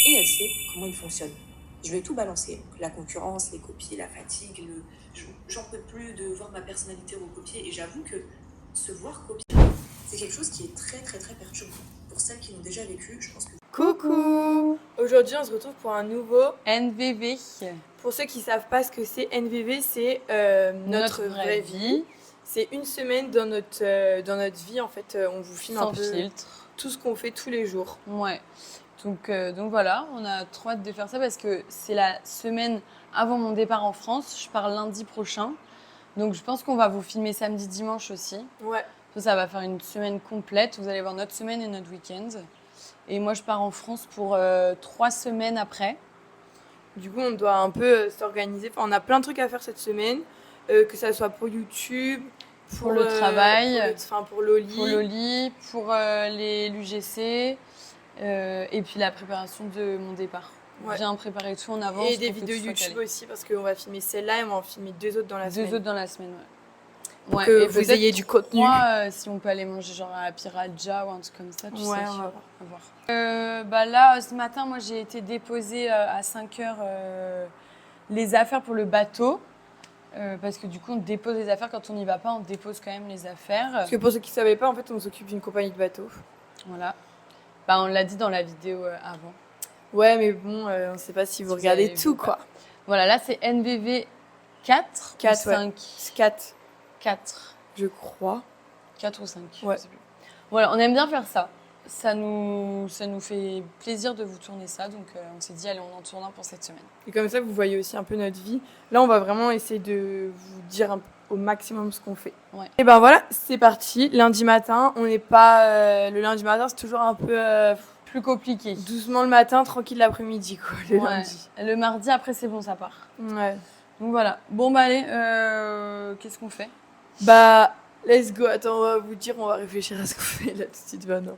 et elle sait comment il fonctionne. Je vais tout balancer, la concurrence, les copies, la fatigue, j'en peux plus de voir ma personnalité recopiée, et j'avoue que se voir copier, c'est quelque chose qui est très très très perturbant. Pour celles qui l'ont déjà vécu, je pense que... Coucou! Aujourd'hui, on se retrouve pour un nouveau NVV. Pour ceux qui ne savent pas ce que c'est, NVV, c'est notre vraie vie. C'est une semaine dans notre vie, en fait. On vous filme Sans un peu filtre. Tout ce qu'on fait tous les jours. Ouais. Donc voilà, on a trop hâte de faire ça parce que c'est la semaine avant mon départ en France. Je pars lundi prochain. Donc je pense qu'on va vous filmer samedi, dimanche aussi. Ouais. Ça va faire une semaine complète. Vous allez voir notre semaine et notre week-end. Et moi, je pars en France pour 3 semaines après. Du coup, on doit un peu s'organiser. Enfin, on a plein de trucs à faire cette semaine, que ça soit pour YouTube, pour le travail, pour l'OLI. Pour l'OLI, pour l'UGC, et puis la préparation de mon départ. Ouais. Bien préparer tout en avance. Et des vidéos YouTube aussi, parce qu'on va filmer celle-là et on va en filmer 2 autres dans la semaine. 2 autres dans la semaine, ouais. Pour que vous ayez du contenu. Si on peut aller manger genre à Piradja ou un truc comme ça, tu sais. On va voir. Là, ce matin, moi, j'ai été déposer à 5h les affaires pour le bateau. Parce que du coup, on dépose les affaires. Quand on n'y va pas, on dépose quand même les affaires. Parce que pour ceux qui ne savaient pas, en fait, on s'occupe d'une compagnie de bateaux. Voilà. On l'a dit dans la vidéo avant. Ouais, mais bon, on ne sait pas si vous regardez tout, quoi. Voilà, là, c'est NVV 4 ou 5 4. 4. Je crois. 4 ou 5. Ouais. Je sais plus. Voilà, on aime bien faire ça. Ça nous fait plaisir de vous tourner ça. Donc, on s'est dit, allez, on en tourne un pour cette semaine. Et comme ça, vous voyez aussi un peu notre vie. Là, on va vraiment essayer de vous dire au maximum ce qu'on fait. Ouais. Et ben voilà, c'est parti. Lundi matin, on n'est pas... le lundi matin, c'est toujours un peu... plus compliqué. Doucement le matin, tranquille l'après-midi, quoi, le lundi. Le mardi, après, c'est bon, ça part. Ouais. Donc voilà. Bon, allez, qu'est-ce qu'on fait ? Let's go. Attends, on va vous dire, on va réfléchir à ce qu'on fait là tout de suite. Non.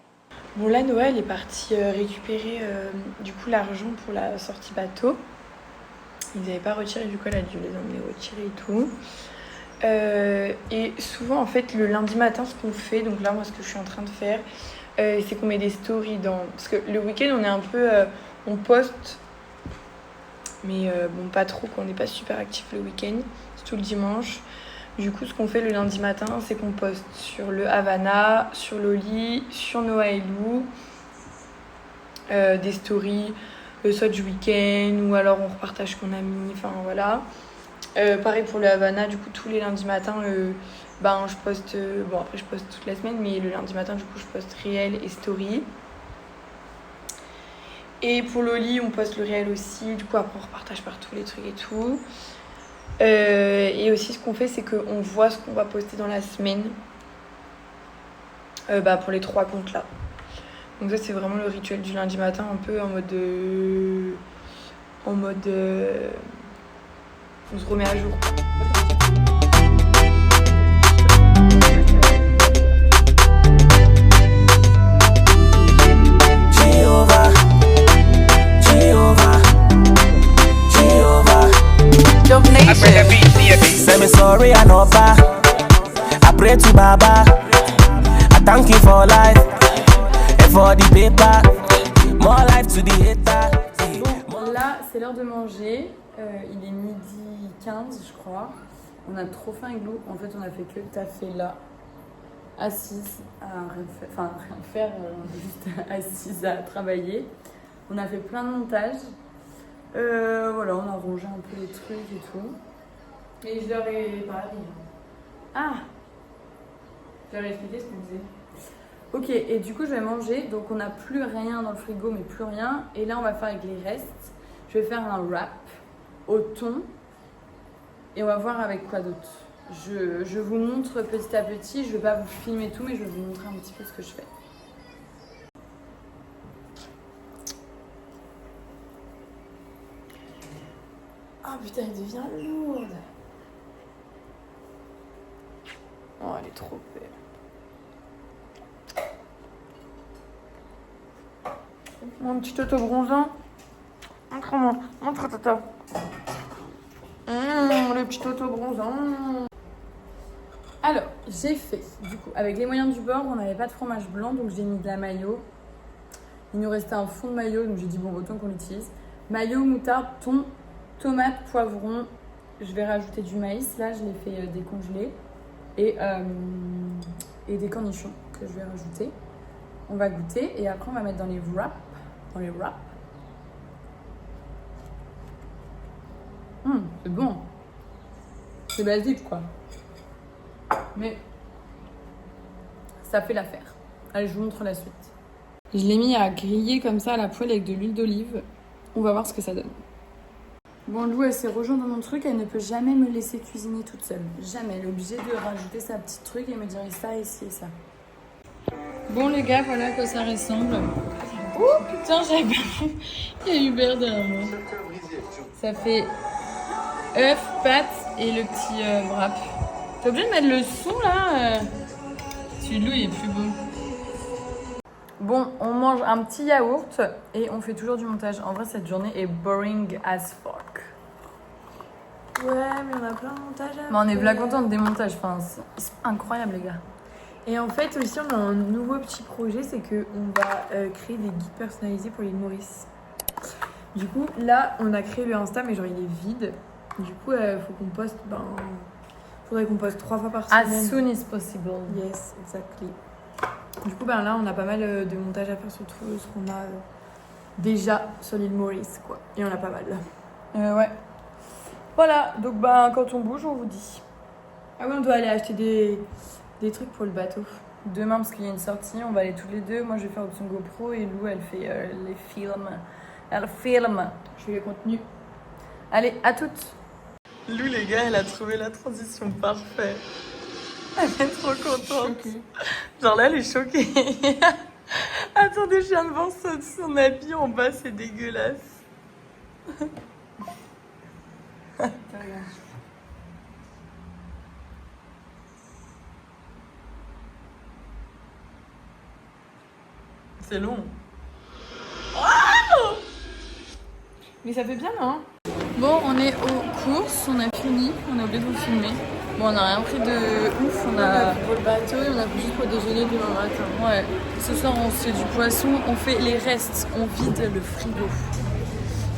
Bon, là, Noël est parti récupérer du coup l'argent pour la sortie bateau. Ils n'avaient pas retiré, du coup, elle a dû les emmener retirer et tout. Et souvent, en fait, le lundi matin, ce qu'on fait, donc là, moi, ce que je suis en train de faire, c'est qu'on met des stories dans... Parce que le week-end, on est un peu... on poste, mais bon, pas trop, qu'on n'est pas super actif le week-end, surtout le dimanche. Du coup, ce qu'on fait le lundi matin, c'est qu'on poste sur le Havana, sur l'Oli, sur Noah et Lou, des stories, soit du week-end, ou alors on repartage ce qu'on a mis, enfin voilà. Pareil pour le Havana, du coup, tous les lundis matins, je poste, bon après je poste toute la semaine, mais le lundi matin, du coup, je poste réel et story. Et pour l'Oli, on poste le réel aussi, du coup, après on repartage partout les trucs et tout. Et aussi ce qu'on fait, c'est qu'on voit ce qu'on va poster dans la semaine pour les 3 comptes là. Donc ça, c'est vraiment le rituel du lundi matin, un peu en mode on se remet à jour. Say me sorry and over. I pray to Baba. I thank you for life and for the paper. More life to the hater. Bon, là, c'est l'heure de manger. Il est midi 15, je crois. On a trop faim avec Lou. En fait, on a fait que taffer là, assise à rien faire. Enfin, rien faire, juste assise à travailler. On a fait plein de montages. Voilà, on a rangé un peu les trucs et tout. Et je leur ai parlé. Ah! Je leur ai expliqué ce qu'on faisait. Ok, et du coup, je vais manger. Donc, on n'a plus rien dans le frigo, mais plus rien. Et là, on va faire avec les restes. Je vais faire un wrap au thon. Et on va voir avec quoi d'autre. Je vous montre petit à petit. Je ne vais pas vous filmer tout, mais je vais vous montrer un petit peu ce que je fais. Oh putain, elle devient lourde. Oh, elle est trop belle. Mon petit toto bronzant. Montre-moi, montre toto. Le petit toto bronzant. Alors, j'ai fait, du coup, avec les moyens du bord, on n'avait pas de fromage blanc, donc j'ai mis de la mayo. Il nous restait un fond de mayo, donc j'ai dit bon, autant qu'on l'utilise. Mayo, moutarde, thon, tomate, poivron. Je vais rajouter du maïs. Là, je l'ai fait décongeler. Et des cornichons que je vais rajouter. On va goûter et après on va mettre dans les wraps. C'est bon. C'est basique quoi. Mais ça fait l'affaire. Allez, je vous montre la suite. Je l'ai mis à griller comme ça à la poêle avec de l'huile d'olive. On va voir ce que ça donne. Bon, Lou, elle s'est rejointe dans mon truc. Elle ne peut jamais me laisser cuisiner toute seule. Jamais. Elle est obligée de rajouter sa petite truc et me dire ça, ici et ça. Bon, les gars, voilà à quoi ça ressemble. Oh putain, j'avais pas vu. Il y a Hubert derrière moi. Ça fait œuf, pâte et le petit wrap. T'es obligé de mettre le son là Celui de Lou, il est plus beau. Bon, on mange un petit yaourt et on fait toujours du montage. En vrai, cette journée est boring as fuck. Ouais, mais on a plein de montages à Mais on est faire. bien contente des montages. Enfin, c'est incroyable, les gars. Et en fait, aussi, on a un nouveau petit projet, c'est qu'on va créer des guides personnalisés pour l'île Maurice. Du coup, là, on a créé le Insta, mais genre, il est vide. Du coup, faut qu'on poste, faudrait qu'on poste 3 fois par semaine. As soon as possible. Yes, exactly. Du coup, là, on a pas mal de montage à faire sur tout ce qu'on a déjà sur l'île Maurice, quoi. Et on a pas mal, là. Ouais. Voilà, donc quand on bouge, on vous dit. Ah oui, on doit aller acheter des trucs pour le bateau. Demain, parce qu'il y a une sortie, on va aller tous les deux. Moi, je vais faire option GoPro et Lou, elle fait les films. Elle filme. Je fais les contenus. Allez, à toutes. Lou, les gars, elle a trouvé la transition parfaite. Elle est trop contente. Genre là, elle est choquée. Attendez, je viens de voir son habit en bas, c'est dégueulasse. C'est long. Oh, mais ça fait bien, non? Bon, on est aux courses, on a fini, on a oublié de vous filmer. Bon, on n'a rien pris de ouf, On a pris pour le bateau et on a pris juste pour déjeuner demain matin. Ouais, ce soir on se fait du poisson, on fait les restes, on vide le frigo.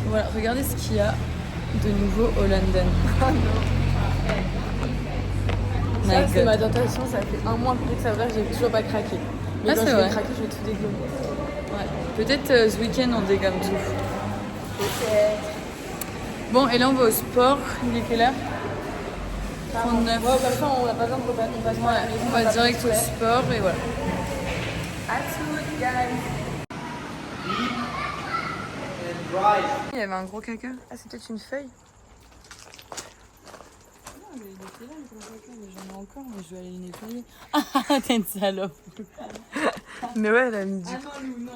Voilà, regardez ce qu'il y a de nouveau au London. Ça, c'est ma tentation, ça fait un mois que ça va, j'ai toujours pas craqué. Mais quand je vais craquer, je vais tout dégommer. Ouais. Peut-être ce week-end on dégomme tout. Peut-être. Bon, et là on va au sport, il est quelle heure 39. Ouais, comme ça, on n'a pas besoin de repas, on passe par la maison, On va direct au sport et voilà. À toutes, guys. Il y avait un gros caca. Ah, c'est peut-être une feuille. Non, mais il était là, le gros caca, mais j'en ai encore, mais je vais aller le nettoyer. Ah, t'es une salope. Mais ouais,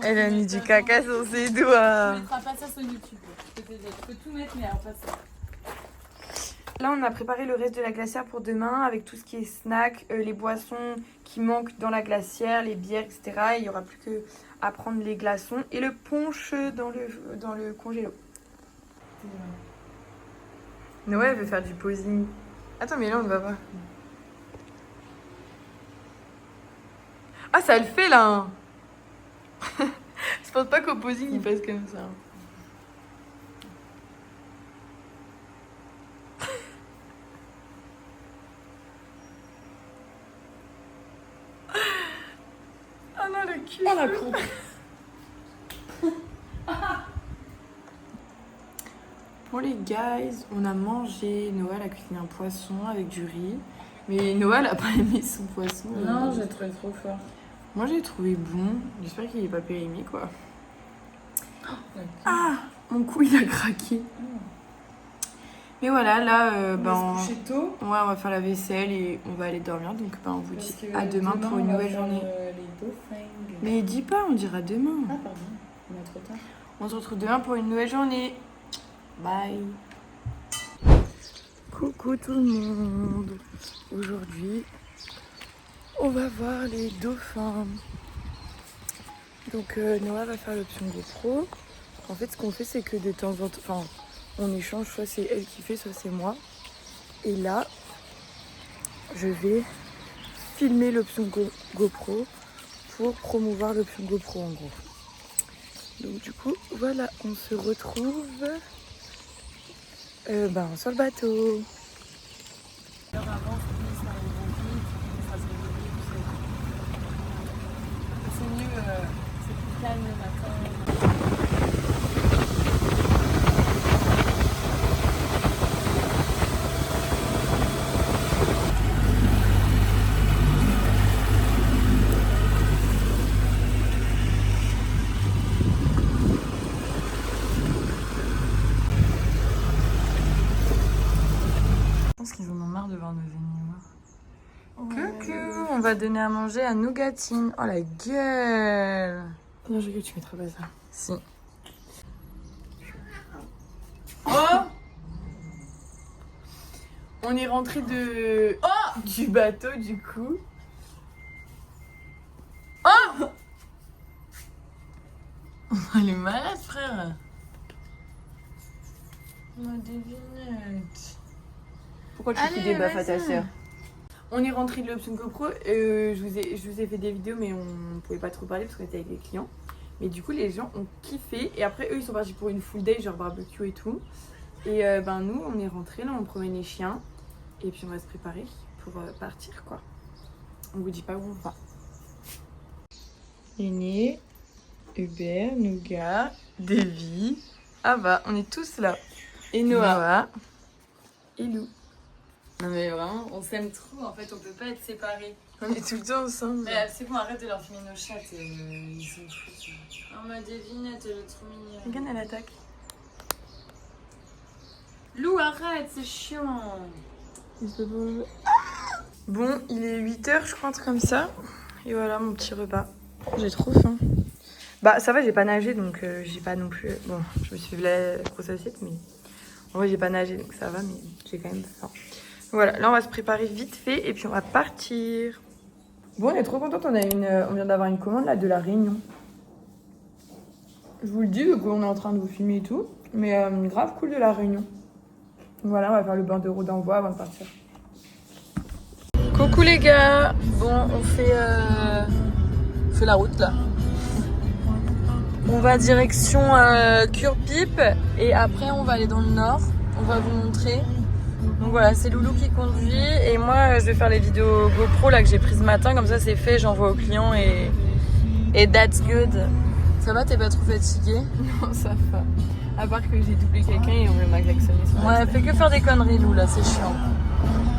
elle a mis du caca sur ses doigts. Tu mettras pas ça sur YouTube. Je peux tout mettre, mais alors pas ça. Là, on a préparé le reste de la glacière pour demain avec tout ce qui est snack, les boissons qui manquent dans la glacière, les bières, etc. Et il n'y aura plus qu'à prendre les glaçons et le punch dans le congélo. Noé, elle veut faire du posing. Attends, mais là, on ne va pas. Ah, ça le fait, là hein. Je pense pas qu'au posing, il passe comme ça. Oh non, le cul. Oh la con. Bon les guys, on a mangé. Noël a cuisiné un poisson avec du riz. Mais Noël a pas aimé son poisson. Non, j'ai trouvé trop fort. Moi j'ai trouvé bon. J'espère qu'il est pas périmé quoi. Ah, mon cou il a craqué. Mais voilà, là, On va se coucher tôt. ouais, on va faire la vaisselle et on va aller dormir. Donc on vous dit à demain pour une nouvelle journée. Les dauphins. Mais dis pas, on dira demain. Ah pardon, on a trop tard. On se retrouve demain pour une nouvelle journée. Bye. Coucou tout le monde. Aujourd'hui, on va voir les dauphins. Donc Noah va faire l'option GoPro. En fait, ce qu'on fait, c'est que de temps en temps, on échange, soit c'est elle qui fait, soit c'est moi. Et là, je vais filmer l'option GoPro pour promouvoir l'option GoPro en gros. Donc du coup, voilà, on se retrouve sur le bateau. Alors avant, ça arrive vite, ça se réveille, c'est mieux, c'est plus calme le matin. Je pense qu'ils en ont marre de voir nos animaux. Coucou, on va donner à manger à Nougatine. Oh la gueule. Non, je veux que tu mettras pas ça. Si. Oh, on est rentré du bateau du coup. Oh, elle est malade, frère. Ma devinette. Pourquoi tu Allez, fais des baffes à ta vas-y. sœur? On est rentré de l'option GoPro. Je vous ai fait des vidéos, mais on pouvait pas trop parler parce qu'on était avec les clients. Mais du coup, les gens ont kiffé. Et après, eux, ils sont partis pour une full day, genre barbecue et tout. Et nous, on est rentrés, là, on promène les chiens. Et puis, on va se préparer pour partir, quoi. On vous dit pas où on va. Néné, Hubert, Nougat, Davy, Ava, on est tous là. Et Noah. Et Lou. Non mais vraiment, on s'aime trop, en fait, on peut pas être séparés. On est tout le temps ensemble. Mais c'est bon, arrête de leur filmer nos chattes, ils sont fous. Oh ma devinette, elle est trop mignonne. Regarde, elle attaque. Lou, arrête, c'est chiant. Bon, il est 8h, je crois, un truc comme ça. Et voilà mon petit repas. J'ai trop faim. Bah, ça va, j'ai pas nagé, donc j'ai pas non plus... Bon, je me suis fait la grosse assiette, mais... En vrai, j'ai pas nagé, donc ça va, mais j'ai quand même faim. Voilà, là, on va se préparer vite fait, et puis on va partir. Bon, on est trop contente, on vient d'avoir une commande, là, de La Réunion. Je vous le dis, qu'on est en train de vous filmer et tout, mais grave cool de La Réunion. Voilà, on va faire le banderole d'envoi avant de partir. Coucou les gars. Bon, on fait la route là. On va direction Cure-Pipe et après on va aller dans le nord. On va vous montrer. Donc voilà, c'est Loulou qui conduit et moi je vais faire les vidéos GoPro là que j'ai prises ce matin. Comme ça c'est fait, j'envoie aux clients et that's good. Ça va, t'es pas trop fatiguée? Non, ça va. À part que j'ai doublé quelqu'un et on m'a klaxonné. Ouais, elle fait que faire des conneries, Lou, là, c'est chiant.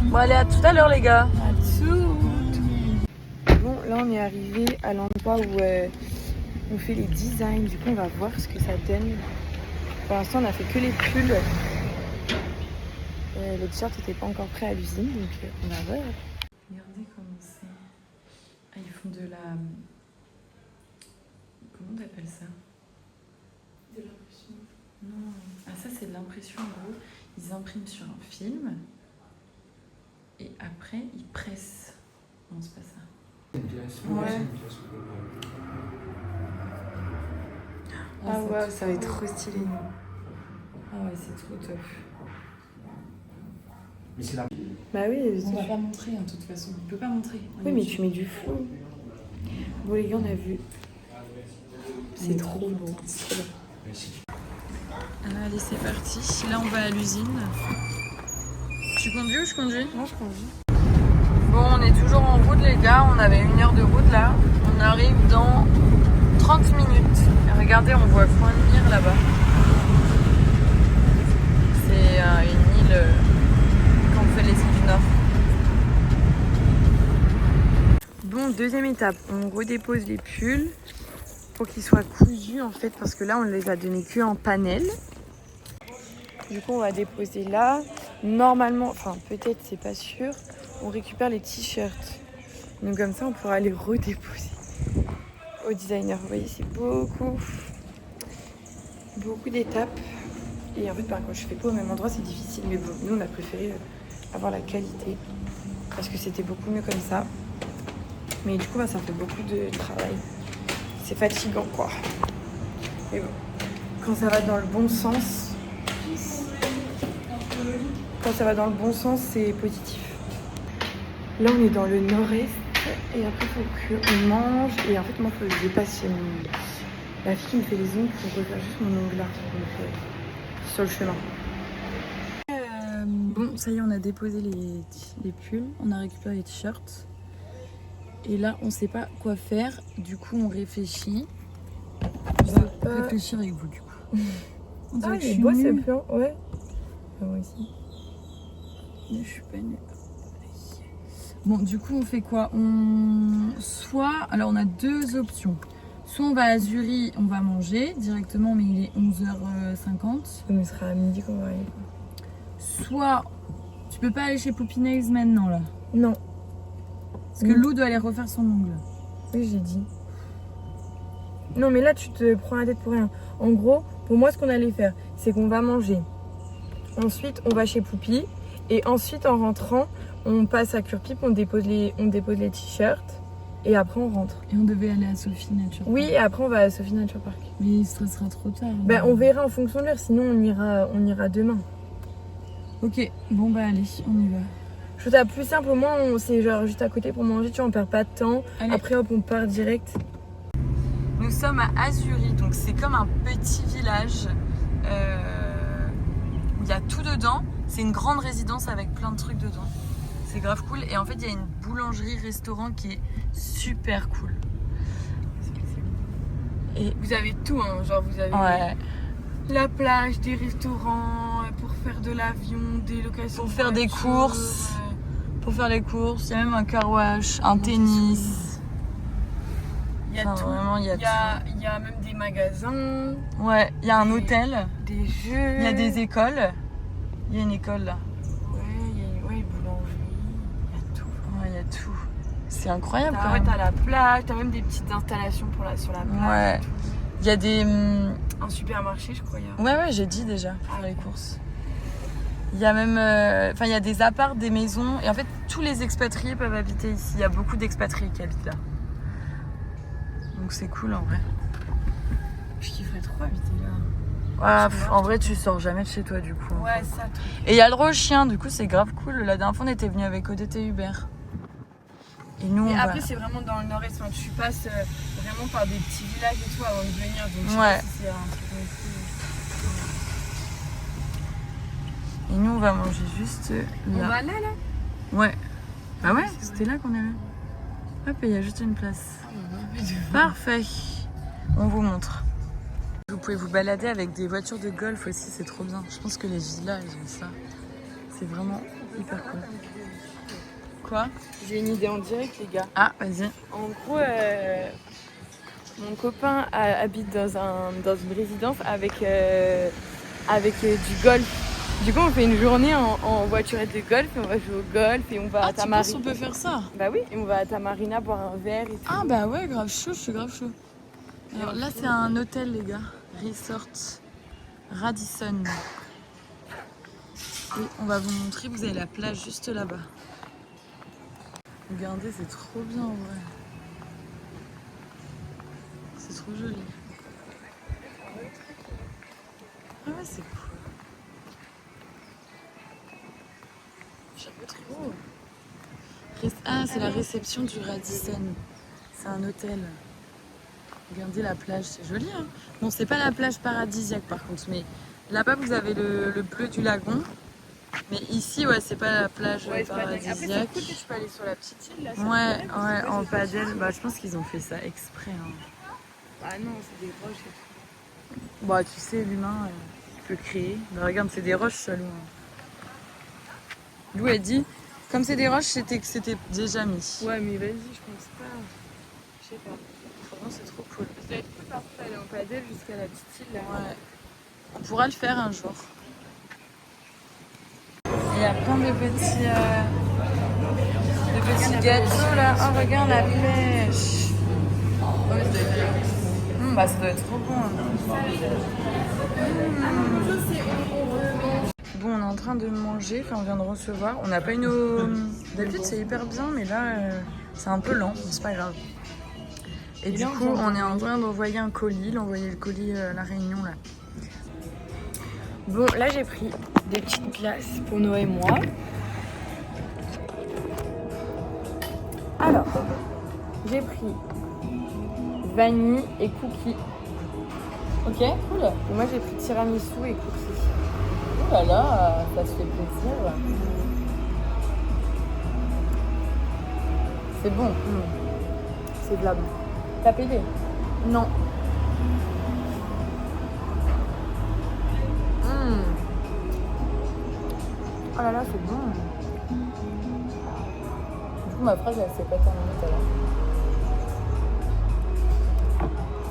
Bon, allez, à tout à l'heure, les gars. À tout. Bon, là, on est arrivé à l'endroit où on fait les designs. Du coup, on va voir ce que ça donne. Pour l'instant, on a fait que les pulls. Les t-shirts n'étaient pas encore prêts à l'usine, donc on va voir. Regardez comment c'est. Ah, ils font de la... Comment t'appelles ça? De l'impression. Non. Ah, ça, c'est de l'impression, en gros. Ils impriment sur un film. Et après, ils pressent. Non, c'est pas ça. Ouais. Ah ouais, ça va être trop stylé. Ah ouais, c'est trop top. Bah oui, On va pas montrer, hein, de toute façon. On peut pas montrer. oui, mais tu mets du flou. Bon, les gars, on a vu. C'est trop beau. C'est trop bien. Allez, c'est parti. Là, on va à l'usine. Tu conduis ou je conduis? Moi, je conduis. Bon, on est toujours en route, les gars. On avait 1 heure de route là. On arrive dans 30 minutes. Et regardez, on voit Pointe-Mire là-bas. C'est une île quand on fait les îles du Nord. Bon, deuxième étape. On redépose les pulls pour qu'ils soient cousus en fait, parce que là, on les a donnés que en panel. Du coup, on va déposer là. Normalement, enfin peut-être, c'est pas sûr, on récupère les t-shirts. Donc comme ça, on pourra les redéposer au designer. Vous voyez, c'est beaucoup d'étapes. Et en fait, quand je fais pas au même endroit, c'est difficile. Mais bon, nous, on a préféré avoir la qualité parce que c'était beaucoup mieux comme ça. Mais du coup, ça fait beaucoup de travail. C'est fatigant, quoi. Mais bon, quand ça va dans le bon sens... Quand ça va dans le bon sens, c'est positif. Là, on est dans le nord-est. Et après, il faut qu'on mange. Et en fait, moi, il faut que je passe la fille qui me fait les ongles pour refaire juste mon ongle là. Donc, sur le chemin. Bon, ça y est, on a déposé les pulls, on a récupéré les t-shirts. Et là, on sait pas quoi faire. Du coup, on réfléchit. Je vais réfléchir avec vous, du coup. On dirait que je suis bois, c'est nulle. plan. Ouais. Moi aussi. Je suis pas nulle. Bon, du coup, on fait quoi? Alors, on a deux options. Soit on va à Zurich, on va manger directement, mais il est 11h50. Donc, il sera à midi qu'on va arriver. Soit tu peux pas aller chez Poppy Nails maintenant, là. Non. Parce que Lou doit aller refaire son ongle. Oui, j'ai dit. Non, mais là, tu te prends la tête pour rien. En gros, pour moi, ce qu'on allait faire, c'est qu'on va manger. Ensuite, on va chez Poupie. Et ensuite, en rentrant, on passe à Curpip, on dépose les t-shirts. Et après, on rentre. Et on devait aller à Sophie Nature Park. Oui, et après, on va à Sophie Nature Park. Mais ce sera trop tard. Ben, on verra en fonction de l'heure. Sinon, on ira demain. Ok, bon bah allez, on y va. Je trouve ça plus simple. Au moins, c'est genre juste à côté pour manger. Tu vois, on perd pas de temps. Allez. Après, hop, on part direct. Nous sommes à Azuri, donc c'est comme un petit village où il y a tout dedans. C'est une grande résidence avec plein de trucs dedans. C'est grave cool. Et en fait, il y a une boulangerie-restaurant qui est super cool. Et vous avez tout, hein. Genre, vous avez la plage, des restaurants, pour faire de l'avion, des locations. Pour faire des courses. Pour faire les courses, il y a même un car wash, un tennis. Il y a tout. Vraiment, il y a tout. Il y a même des magasins, Ouais, il y a un hôtel, des jeux. il y a des écoles. Il y a une école là. Ouais, il y a une boulangerie. Il y a tout. Ouais, il y a tout. C'est incroyable quand Ouais, même. t'as la plage, t'as même des petites installations sur la plage. Ouais. et tout. Il y a des... Un supermarché, je crois. il y a. Ouais, j'ai dit déjà, pour faire les courses. Il y a même... il y a des apparts, des maisons. Et en fait, tous les expatriés peuvent habiter ici. Il y a beaucoup d'expatriés qui habitent là. Donc c'est cool en vrai. Je kifferais trop habiter là. En vrai, tu sors jamais de chez toi du coup. Ouais, ça. Et il y a le droit au chien, du coup c'est grave cool. La dernière fois on était venu avec ODT Hubert. Et nous Et on après, va... c'est vraiment dans le nord-est. Enfin, tu passes vraiment par des petits villages et tout avant de venir. Donc, je sais Ouais. pas si c'est un truc non plus. Et nous on va manger juste On là. va là. Ouais. Bah ouais, c'était là qu'on avait. Hop, et il y a juste une place. Parfait. On vous montre. Vous pouvez vous balader avec des voitures de golf aussi, c'est trop bien. Je pense que les villas, ils ont ça. C'est vraiment hyper cool. Quoi? J'ai une idée en direct, les gars. Ah, vas-y. En gros, mon copain habite dans une résidence avec du golf. Du coup, on fait une journée en voiturette de golf et on va jouer au golf et on va à Tu penses Tamarina. qu'on peut faire ça? Bah oui, et on va à Tamarina boire un verre et tout. Ah bah ouais, grave chaud, je suis grave chaud. Alors là, c'est un hôtel, les gars. Resort Radisson. Et on va vous montrer, vous avez la plage juste là-bas. Regardez, c'est trop bien en vrai. C'est trop joli. Ah ouais, c'est cool. J'aime trop. Ah, c'est la réception du Radisson. C'est un hôtel. Regardez la plage, c'est joli. Hein, bon, c'est pas la plage paradisiaque par contre, mais là-bas vous avez le bleu du lagon. Mais ici, ouais, c'est pas la plage paradisiaque. Après, c'est cool que tu peux aller sur la petite île là. Ouais, en padel. Bah, je pense qu'ils ont fait ça exprès. Hein. Ah non, c'est des roches et tout. Bah, tu sais, l'humain peut créer. Bah, regarde, c'est des roches seulement. Lou a dit, comme c'est des roches, c'était que c'était déjà mis. Ouais, mais vas-y, je pense pas. Je sais pas. Franchement, c'est trop cool. Ça va être cool par contre d'aller en padel jusqu'à la petite île là. Ouais. On pourra le faire un jour. Il y a plein de petits gâteaux là. Oh, regarde la pêche. Bah, ça doit être trop bon. Hein. Bon, on est en train de manger, enfin, on vient de recevoir. On n'a pas une eau. D'habitude, c'est hyper bien, mais là, c'est un peu lent, mais c'est pas grave. Et du coup, on est en train d'envoyer un colis, l'envoyer le colis à La Réunion là. Bon, là j'ai pris des petites glaces pour Noé et moi. Alors, j'ai pris vanille et cookies. Ok, cool. Et moi j'ai pris tiramisu et cookies. Oh là là, ça se fait plaisir. C'est bon. C'est blâme. T'as payé? Non. Oh là là, c'est bon. Du coup, ma phrase, elle s'est pas terminée tout à l'heure.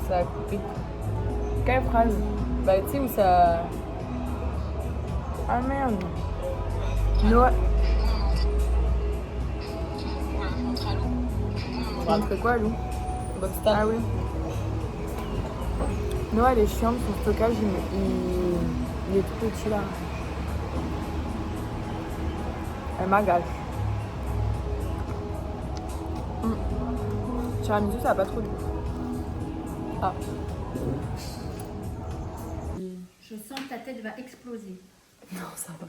Ça a coupé. Quelle phrase? Bah, tu sais où ça... Ah merde. Noël. Rentre quoi, Lou? Boxstar. Ah oui. Noël est chiante, son stockage il est tout petit là. Elle m'agace. Tiramisu, ça a pas trop de goût. Ah. Je sens que ta tête va exploser. Non, ça va.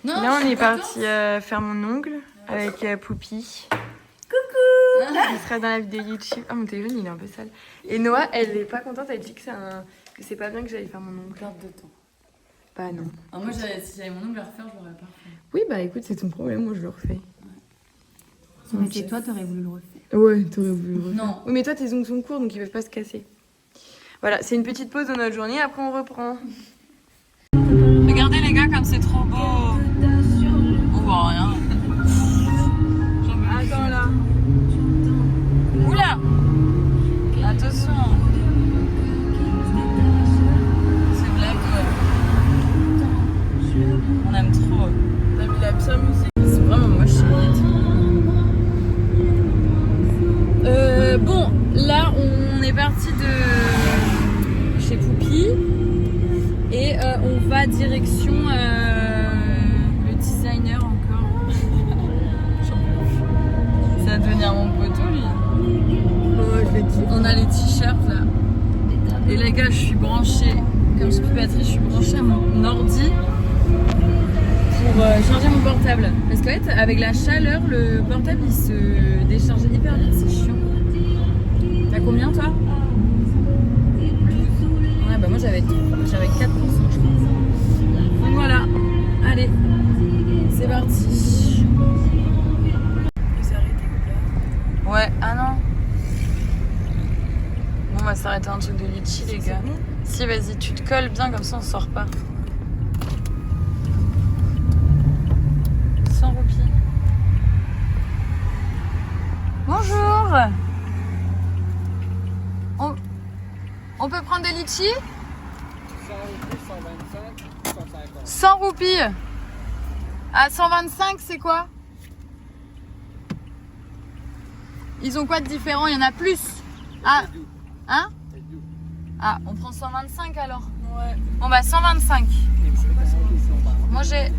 Non, Là, on est parti faire mon ongle avec Poupie. Il sera dans la vidéo YouTube. Ah, mon téléphone, il est un peu sale. Et Noah, elle est pas contente. Elle dit que c'est pas bien que j'aille faire mon ongle. Perte de temps. Bah non. Alors moi, si j'avais mon ongle à refaire, je l'aurais pas refait. Oui, bah écoute, c'est ton problème. Moi, je le refais. Mais c'est toi, t'aurais voulu le refaire. Ouais, t'aurais voulu le refaire. Non. Oui, mais toi, tes ongles sont courts, donc ils peuvent pas se casser. Voilà, c'est une petite pause de notre journée. Après, on reprend. Regardez les gars, comme c'est trop beau. On voit rien. Attends là. Oula! Attention! C'est blague, on aime trop. T'as mis la pire musique. C'est vraiment moche, bon, là, on est parti de chez Poupie et on va direction le designer encore. Ça va devenir mon poteau, lui. On a les t-shirts là. Et les gars, je suis branchée, comme je suis Patrice, je suis branchée à mon ordi pour charger mon portable. Parce qu'en fait, avec la chaleur, le portable il se décharge hyper vite, c'est chiant. T'as combien toi? Ouais, bah moi j'avais 4%, je crois. Donc voilà, allez, c'est parti. Ouais, ah non. Bon, on va s'arrêter un truc de litchi, les gars. Si, vas-y, tu te colles bien, comme ça on sort pas. 100 roupies. Bonjour. On peut prendre des litchis? 100 roupies. À 125, c'est quoi? Ils ont quoi de différent? Il y en a plus? Ah, hein? Ah, on prend 125 alors? Ouais. Bon bah 125. Moi j'ai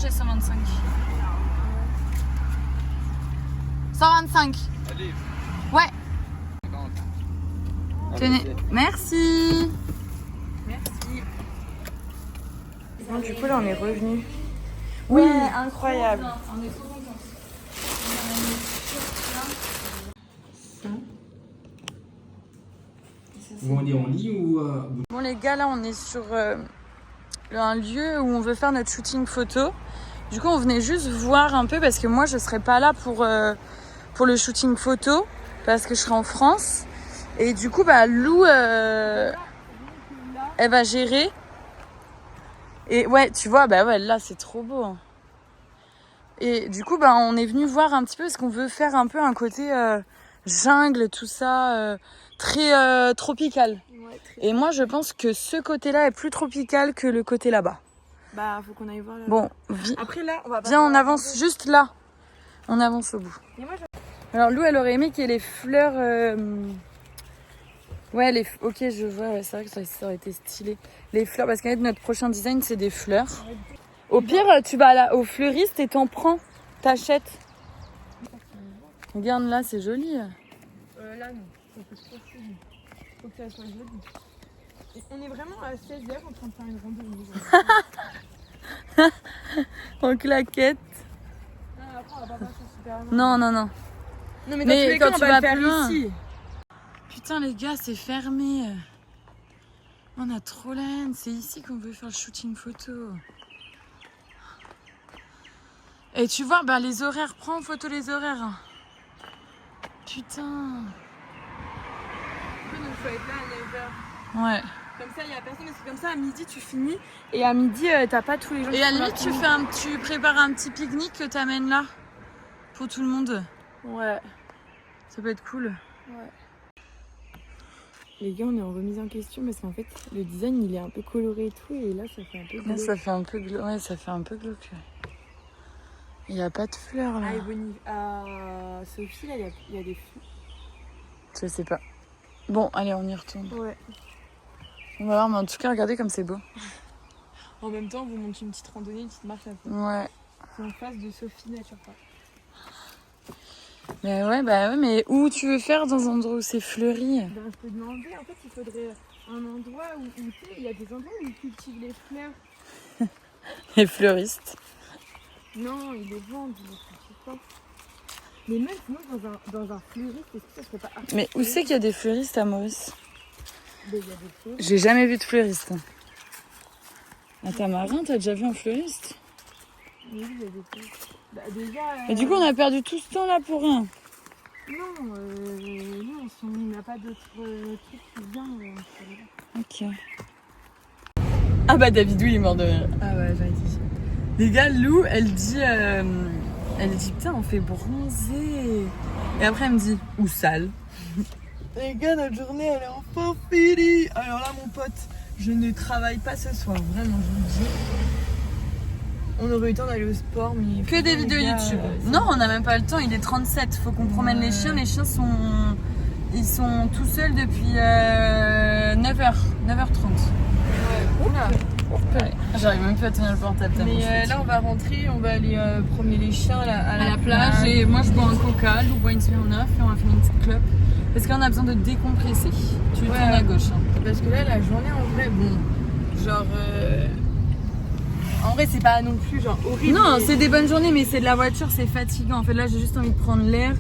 125. 125. Ouais. Tenez. Merci. Merci. Bon, du coup, là, on est revenu. Oui, incroyable. On est trop contents. On est en lit ou Bon les gars, là on est sur un lieu où on veut faire notre shooting photo. Du coup on venait juste voir un peu parce que moi je serai pas là pour le shooting photo parce que je serai en France. Et du coup bah Lou elle va gérer. Et ouais tu vois bah ouais là c'est trop beau. Hein. Et du coup bah on est venu voir un petit peu parce qu'on veut faire un peu un côté jungle tout ça très tropical. Ouais, très... Et moi je pense que ce côté-là est plus tropical que le côté là-bas. Bah, faut qu'on aille voir là. Bon, Après, là, on va pas. viens on avance juste là. On avance au bout. Et moi, Alors Lou elle aurait aimé qu'il y ait les fleurs. Ouais ok je vois, ouais, c'est vrai que ça aurait été stylé. Les fleurs parce qu'en fait notre prochain design c'est des fleurs. Au pire tu vas là au fleuriste et t'en prends, t'achètes. Regarde là c'est joli. là, non. Faut que ça soit joli. Et on est vraiment à 16h en train de faire une randonnée. En claquette. Non, après, on va pas passer super loin. Non. Non, mais dans Mais tous les quand cas, on tu va vas le faire plus loin. ici. Putain les gars c'est fermé. On a trop la haine, c'est ici qu'on veut faire le shooting photo. Et tu vois, bah les horaires, prends en photo les horaires. Putain. Du coup, il faut être là à 9h. Ouais. Comme ça, il n'y a personne, c'est comme ça, à midi, tu finis. Et à midi, t'as pas tous les gens Et à la limite, tu prépares un petit pique-nique que t'amènes là. Pour tout le monde. Ouais. Ça peut être cool. Ouais. Les gars, on est en remise en question parce qu'en fait, le design, il est un peu coloré et tout. Et là, ça fait un peu glauque. Ça fait un peu glauque. Ouais, ça fait un peu glauque. Il n'y a pas de fleurs là. Ah, et à Sophie, là, il y a des fleurs. Je sais pas. Bon, allez, on y retourne. Ouais. On va voir, mais en tout cas, regardez comme c'est beau. En même temps, vous montez une petite randonnée, une petite marche à peu. Ouais. C'est en face de Sophie Nature Park. Mais ouais, bah ouais, mais où tu veux faire dans un endroit où c'est fleuri? Ben, je peux demander, en fait, il faudrait un endroit où tu sais, il y a des endroits où ils cultivent les fleurs. Les fleuristes. Non, ils les vendent, ils les cultivent pas. Mais même sinon, dans un fleuriste, est-ce que ça serait pas artificiel? Mais où c'est qu'il y a des fleuristes à Maurice? Ben, il y a des fleuristes. J'ai jamais vu de fleuriste. À Tamarin, t'as déjà vu un fleuriste? Oui, il y a des fleuristes. Bah, déjà. Et du coup, on a perdu tout ce temps là pour rien. Non, si on n'a pas d'autres trucs qui viennent, Ok. Ah bah Davidou, il est mort de rire. Ah ouais, j'avais dit. Les gars, Lou, elle dit putain, on fait bronzer. Et après, elle me dit, ou sale. Les gars, notre journée, elle est enfin finie. Alors là, mon pote, je ne travaille pas ce soir, vraiment, je vous le dis. On aurait eu le temps d'aller au sport, mais... Que des vidéos YouTube. Non, on n'a même pas le temps, il est 37. Faut qu'on promène les chiens. Les chiens ils sont tout seuls depuis 9h, 9h30. Oula. Ouais. J'arrive même plus à tenir le portable. Mais là, on va rentrer, on va aller promener les chiens là, à la plage. Et moi, je bois un coca, Lou boit une Smirnoff et on va faire une petite clope. Parce qu'on a besoin de décompresser. Tu tournes à gauche. Hein. Parce que là, la journée, en vrai, bon, genre... En vrai, c'est pas non plus genre horrible. Non, c'est des bonnes journées, mais c'est de la voiture, c'est fatigant. En fait, là, j'ai juste envie de prendre l'air,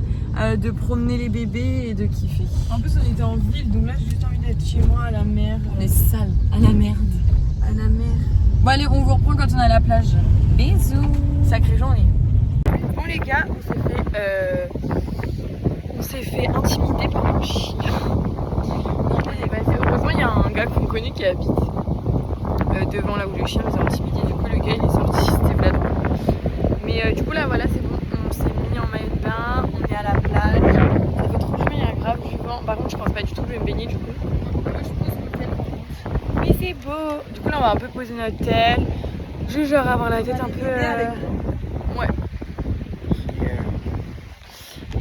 de promener les bébés et de kiffer. En plus, on était en ville, donc là, j'ai juste envie d'être chez moi, à la mer. On est sale, à la merde. À la mer. Bon, allez, on vous reprend quand on est à la plage. Bisous. Sacrée journée. Bon, les gars, on s'est fait intimider par un chien. Non, mais heureusement, il y a un gars qu'on connaît qui habite devant là où le chien nous a intimidés. Du coup, le gars il est sorti, c'était Vlad. Mais du coup, là voilà, c'est bon. On s'est mis en maillot de bain, on est à la plage. Ça fait trop chaud, il y a un grave du vent. Par contre, je pense pas du tout que je vais me baigner du coup. Mais c'est beau. Du coup, là, on va un peu poser notre tel. Juste genre avoir la tête un peu. Ouais.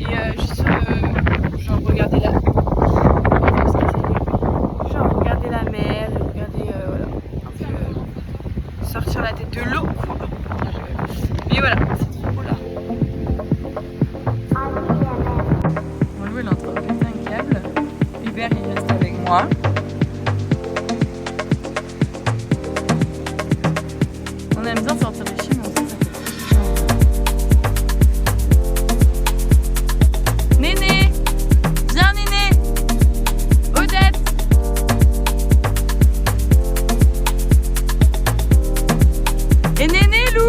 Et juste genre regarder la. Genre regarder la mer, regarder voilà. Sortir la tête de l'eau quoi. Mais voilà, c'est trop là. Bon, Lou, elle est en train de péter un câble. Hubert, il reste avec moi. On aime bien sortir des chiens, mais on sait que ça fait chiant. Néné! Viens, Néné! Odette! Et Néné, Lou!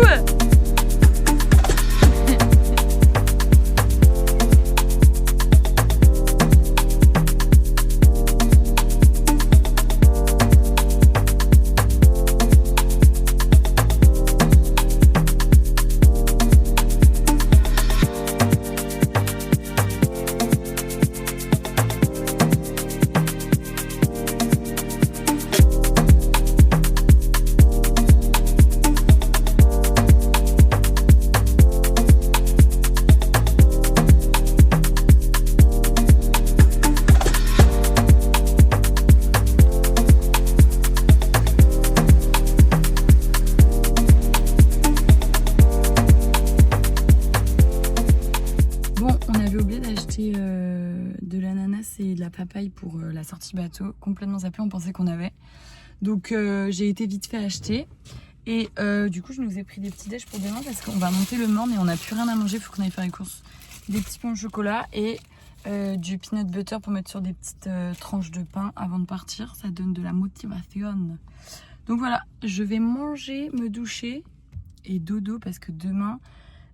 De l'ananas et de la papaye pour la sortie bateau, complètement zappé, on pensait qu'on avait. Donc j'ai été vite fait acheter et du coup je nous ai pris des petits déj pour demain parce qu'on va monter le Morne et on n'a plus rien à manger, il faut qu'on aille faire les courses. Des petits pains au chocolat et du peanut butter pour mettre sur des petites tranches de pain avant de partir. Ça donne de la motivation. Donc voilà, je vais manger, me doucher et dodo parce que demain,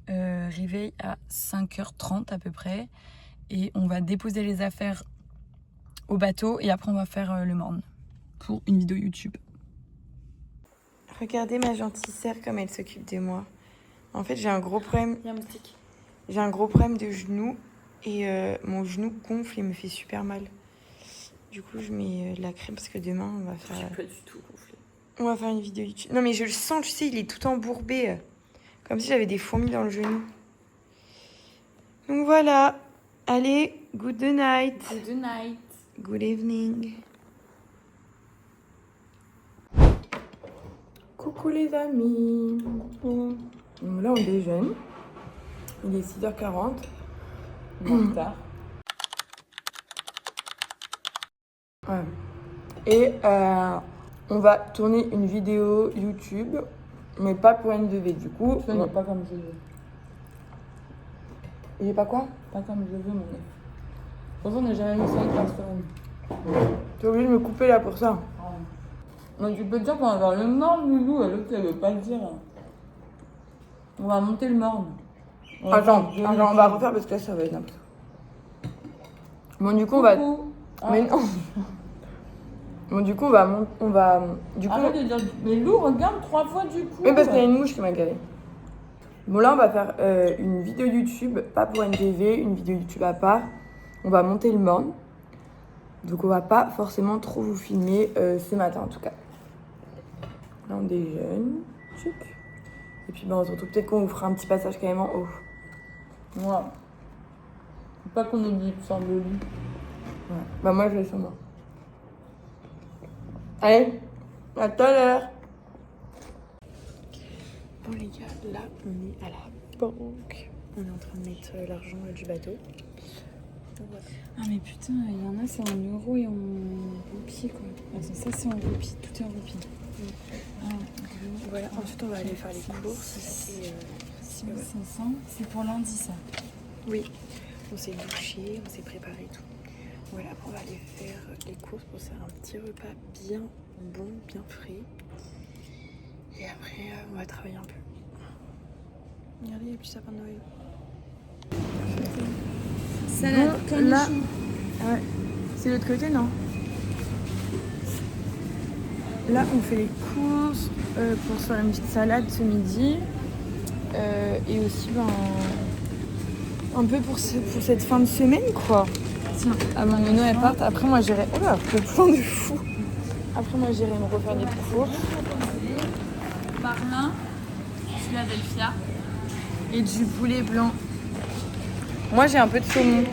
réveil à 5h30 à peu près. Et on va déposer les affaires au bateau et après on va faire le morne pour une vidéo YouTube. Regardez ma gentille sœur comme elle s'occupe de moi. En fait, j'ai un gros problème. Il y a un moustique. J'ai un gros problème de genou et mon genou gonfle et me fait super mal. Du coup, je mets de la crème parce que demain, on va faire... Pas du tout gonflé. On va faire une vidéo YouTube. Non, mais je le sens, tu sais, il est tout embourbé. Comme si j'avais des fourmis dans le genou. Donc voilà. Allez, good night. Good night. Good evening. Coucou les amis. Là, on déjeune. Il est 6h40. Bon tard. Ouais. Et on va tourner une vidéo YouTube, mais pas pour NDV. Du coup, Ça n'est pas comme je veux. il est pas quoi? Pas comme je veux, mon gars. Pourtant, on n'a jamais mis ça avec la story. T'es obligé de me couper là pour ça. Donc, tu peux dire qu'on va faire le morne, Loulou, et l'autre, elle veut pas le dire. On va monter le morne. Attends, on va refaire parce que là, ça va être n'importe quoi. Bon, du coup, on va... Mais non. Bon, du coup, on va... Du coup... Arrête de dire... Mais Lou, regarde 3 fois du coup. Oui, parce qu'il y a une mouche qui m'a gavé. Bon, là, on va faire une vidéo YouTube, pas pour NTV, une vidéo YouTube à part. On va monter le morne. Donc, on va pas forcément trop vous filmer ce matin, en tout cas. Là, on déjeune. Tchouc. Et puis, on se retrouve. Peut-être qu'on vous fera un petit passage quand même en haut. Ouais. Faut pas qu'on oublie de faire le lit. Ouais. Bah, moi, je vais sur moi. Allez, à tout à l'heure. Bon, les gars, là, on est à la banque. On est en train de mettre l'argent du bateau. Donc, voilà. Ah, mais putain, il y en a, c'est en euros et en roupies, quoi. Attends, ça, c'est en roupies. Tout est en roupies. Ah, Voilà, ensuite, on va aller faire les courses. Et, 6500, c'est pour lundi, ça. oui, on s'est douché, on s'est préparé tout. Voilà, on va aller faire les courses pour faire un petit repas bien bon, bien frais. Et après, on va travailler un peu. Regardez, il n'y a plus sapin de Noël. Salade, bon, là, ouais. C'est l'autre côté, non? Là, on fait les courses pour se faire une petite salade ce midi. Et aussi, un peu pour cette fin de semaine, quoi. Tiens, avant que Noël parte, après moi j'irai... Oh là, le plan de fou. Après moi j'irai me refaire des courses. Marlin, Philadelphia. Et du poulet blanc. Moi j'ai un peu de saumon.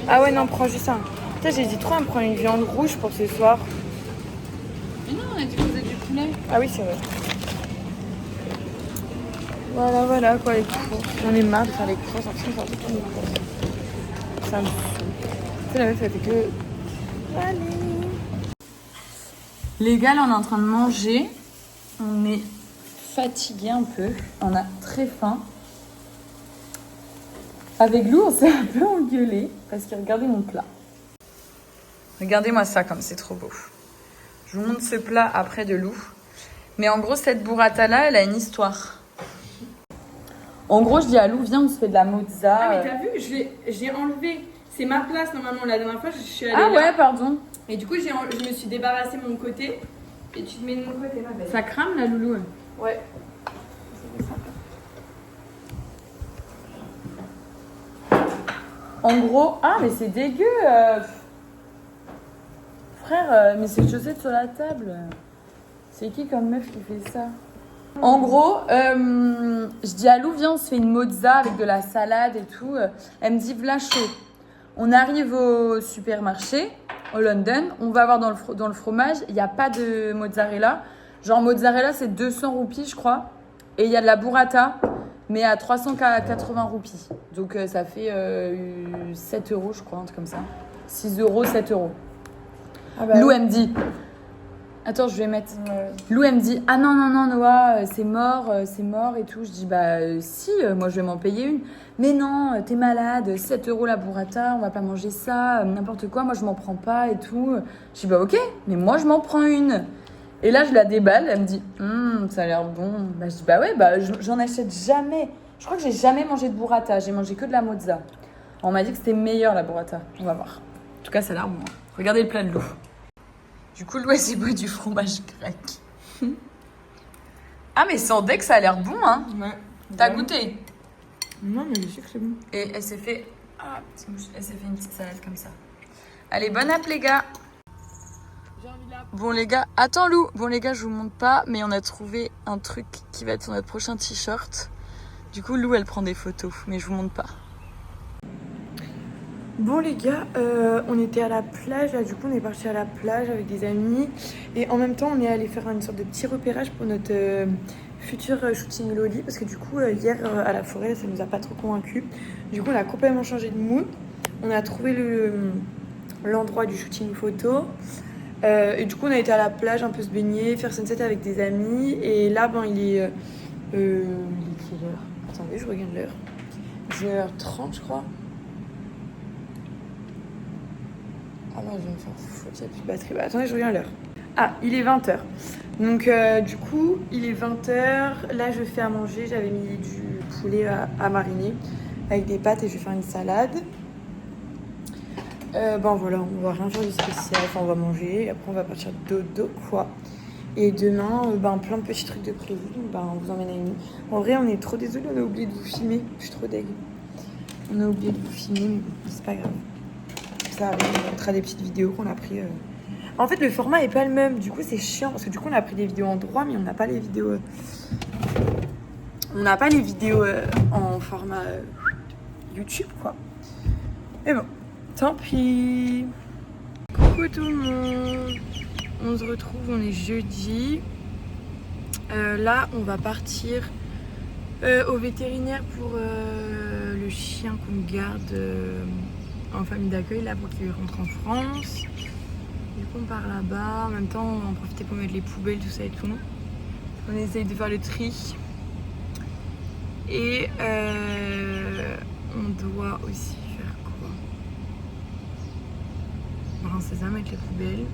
Ah ouais non, prends juste un. Putain, j'hésite trop à me prendre une viande rouge pour ce soir. Mais non, on a dit qu'on faisait du poulet. Ah oui, c'est vrai. Voilà quoi, les courses. J'en ai marre de faire les courses, en fait, faire toutes les courses. Ça me saoule. Tu sais, la meuf, elle fait que... Allez. Les gars, là, on est en train de manger. On est fatigué un peu. On a très faim. Avec Lou, on s'est un peu engueulé parce qu'il regardait mon plat. Regardez-moi ça, comme c'est trop beau. Je vous montre ce plat après de Lou. Mais en gros, cette burrata-là, elle a une histoire. En gros, je dis à Lou, viens, on se fait de la mozza. Ah mais t'as vu, j'ai enlevé. C'est ma place normalement. La dernière fois, je suis allée Ah là. ouais, pardon. Et du coup, je me suis débarrassée de mon côté. Et tu te mets de mon côté, ma belle. Ça crame, la Loulou. Ouais. En gros, ah mais c'est dégueu. Frère, mais c'est chaussettes sur la table. C'est qui comme meuf qui fait ça? En gros, je dis à Lou, viens, on se fait une mozza avec de la salade et tout. Elle me dit, v'là chaud. On arrive au supermarché, au London. On va voir dans le fromage. Il n'y a pas de mozzarella. Genre, mozzarella, c'est 200 roupies, je crois. Et il y a de la burrata, mais à 380 roupies. Donc, ça fait 7 euros, je crois, un truc comme ça. 6 euros, 7 euros. Ah bah Lou, oui. elle me dit, Attends, je vais mettre. Lou, elle me dit ah non, Noah, c'est mort et tout. Je dis bah si, moi je vais m'en payer une. Mais non, t'es malade, 7 € la burrata, on va pas manger ça, n'importe quoi, moi je m'en prends pas et tout. Je dis bah ok, mais moi je m'en prends une. Et là je la déballe, elle me dit ça a l'air bon. Bah, je dis bah ouais, bah j'en achète jamais. Je crois que j'ai jamais mangé de burrata, j'ai mangé que de la mozza. On m'a dit que c'était meilleur la burrata, on va voir. En tout cas ça a l'air bon. Regardez le plat de Lou. Du coup, Lou, elle s'est pris du fromage grec. Ah, mais sans deck, ça a l'air bon, hein. Ouais. T'as goûté? Non, mais je sais que c'est bon. Et elle s'est fait... Ah, petite mouche. Elle s'est fait une petite salade comme ça. Allez, bon app, les gars. Bon, les gars... Attends, Lou. Bon, les gars, je vous montre pas, mais on a trouvé un truc qui va être sur notre prochain t-shirt. Du coup, Lou, elle prend des photos, mais je vous montre pas. Bon les gars, on était à la plage, là, du coup on est parti à la plage avec des amis et en même temps on est allé faire une sorte de petit repérage pour notre futur shooting Loli parce que du coup hier à la forêt ça nous a pas trop convaincus. Du coup on a complètement changé de mood, on a trouvé l'endroit du shooting photo et du coup on a été à la plage un peu se baigner, faire sunset avec des amis et là ben il est quelle heure? Attendez je regarde l'heure, 1h30 je crois. Ah non, je vais me faire foutre, il n'y a plus de batterie. Bah, attendez, je reviens à l'heure. Ah, il est 20h. Donc, du coup, il est 20h. Là, je fais à manger. J'avais mis du poulet à mariner avec des pâtes et je vais faire une salade. Ben voilà, on va rien faire de spécial. Enfin, on va manger. Et après, on va partir dodo, quoi. Et demain, ben, plein de petits trucs de prévu. Donc, ben, on vous emmène à une. En vrai, on est trop désolés. On a oublié de vous filmer. Je suis trop dégueu. On a oublié de vous filmer, mais bon, c'est pas grave. Ça arrive, on montrera des petites vidéos qu'on a pris. En fait, le format est pas le même. Du coup, c'est chiant parce que du coup, on a pris des vidéos en droit, mais on n'a pas les vidéos. On n'a pas les vidéos en format YouTube, quoi. Mais bon, tant pis. Coucou tout le monde. On se retrouve, on est jeudi. Là, on va partir au vétérinaire pour le chien qu'on garde. En famille d'accueil là pour qu'il rentre en France. Du coup on part là-bas, en même temps on va en profiter pour mettre les poubelles, tout ça et tout. On essaye de faire le tri. Et on doit aussi faire quoi? Rincer ça, mettre les poubelles.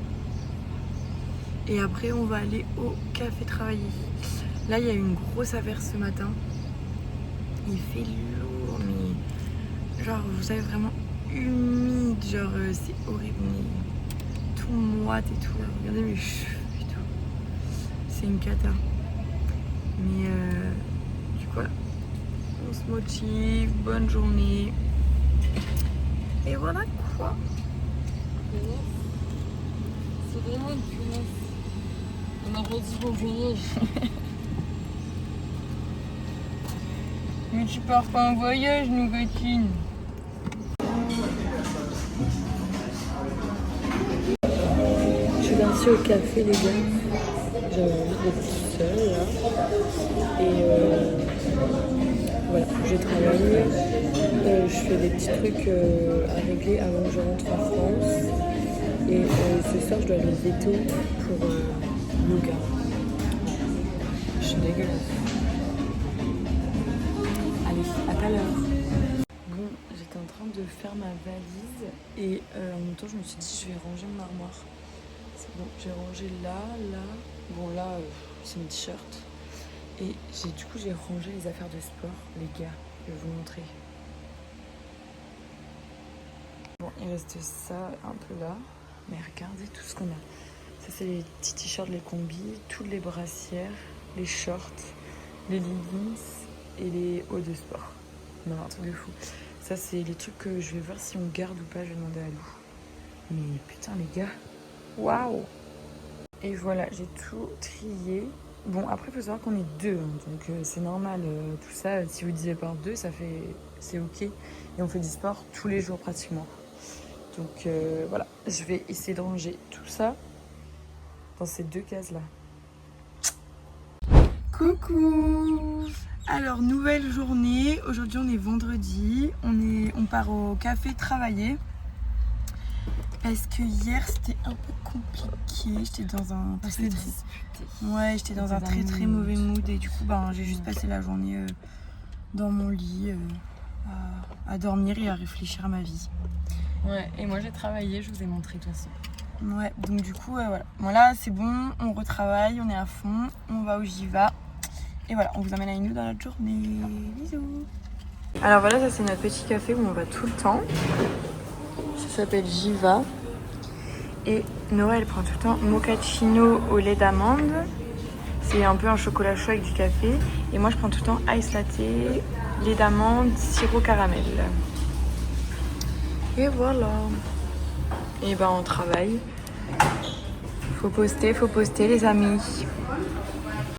Et après on va aller au café travailler. Là il y a eu une grosse averse ce matin. Il fait lourd mais genre vous savez vraiment humide, genre c'est horrible, mais tout moite et tout, là. Regardez mes cheveux et tout, c'est une cata. Mais du coup on se motive, bonne journée et voilà quoi. C'est vraiment une punaise. On a redit bonne journée. Mais tu pars pas en voyage, nous gâtine. Je suis partie au café, les gars. J'avais envie d'être toute seule là. Et voilà, j'ai travaillé. Je fais des petits trucs à régler avant que je rentre en France. Et ce soir, je dois aller au veto pour yoga. Je suis dégueulasse. Allez, à tout à l'heure. Bon, j'étais en train de faire ma valise et en même temps, je me suis dit, je vais ranger mon armoire. C'est bon, j'ai rangé là. Bon, là, c'est mes t-shirts. Et du coup, j'ai rangé les affaires de sport, les gars. Je vais vous montrer. Bon, il reste ça un peu là. Mais regardez tout ce qu'on a. Ça, c'est les petits t-shirts, les combis, toutes les brassières, les shorts, les leggings et les hauts de sport. Non, un truc de fou. Ça, c'est les trucs que je vais voir si on garde ou pas. Je vais demander à Lou. Mais putain, les gars. Waouh! Et voilà, j'ai tout trié. Bon, après, il faut savoir qu'on est deux. Hein, donc, c'est normal. Tout ça, si vous divisez par deux, c'est OK. Et on fait du sport tous les jours pratiquement. Donc, voilà. Je vais essayer de ranger tout ça dans ces deux cases-là. Coucou! Alors, nouvelle journée. Aujourd'hui, on est vendredi. On part au café travailler. Parce que hier c'était un peu compliqué, j'étais dans un j'étais dans un très mauvais mood et du coup j'ai juste passé la journée dans mon lit à dormir et à réfléchir à ma vie. Ouais, et moi j'ai travaillé, je vous ai montré tout ça. Ouais, donc du coup voilà. Bon là c'est bon, on retravaille, on est à fond, on va où j'y vais. Et voilà, on vous emmène avec nous dans notre journée. Bisous. Alors voilà, ça c'est notre petit café où on va tout le temps. Ça s'appelle Jiva. Et Noah elle prend tout le temps mochaccino au lait d'amande. C'est un peu un chocolat chaud avec du café. Et moi je prends tout le temps ice latte, lait d'amande, sirop caramel. Et voilà. Et on travaille. Faut poster les amis.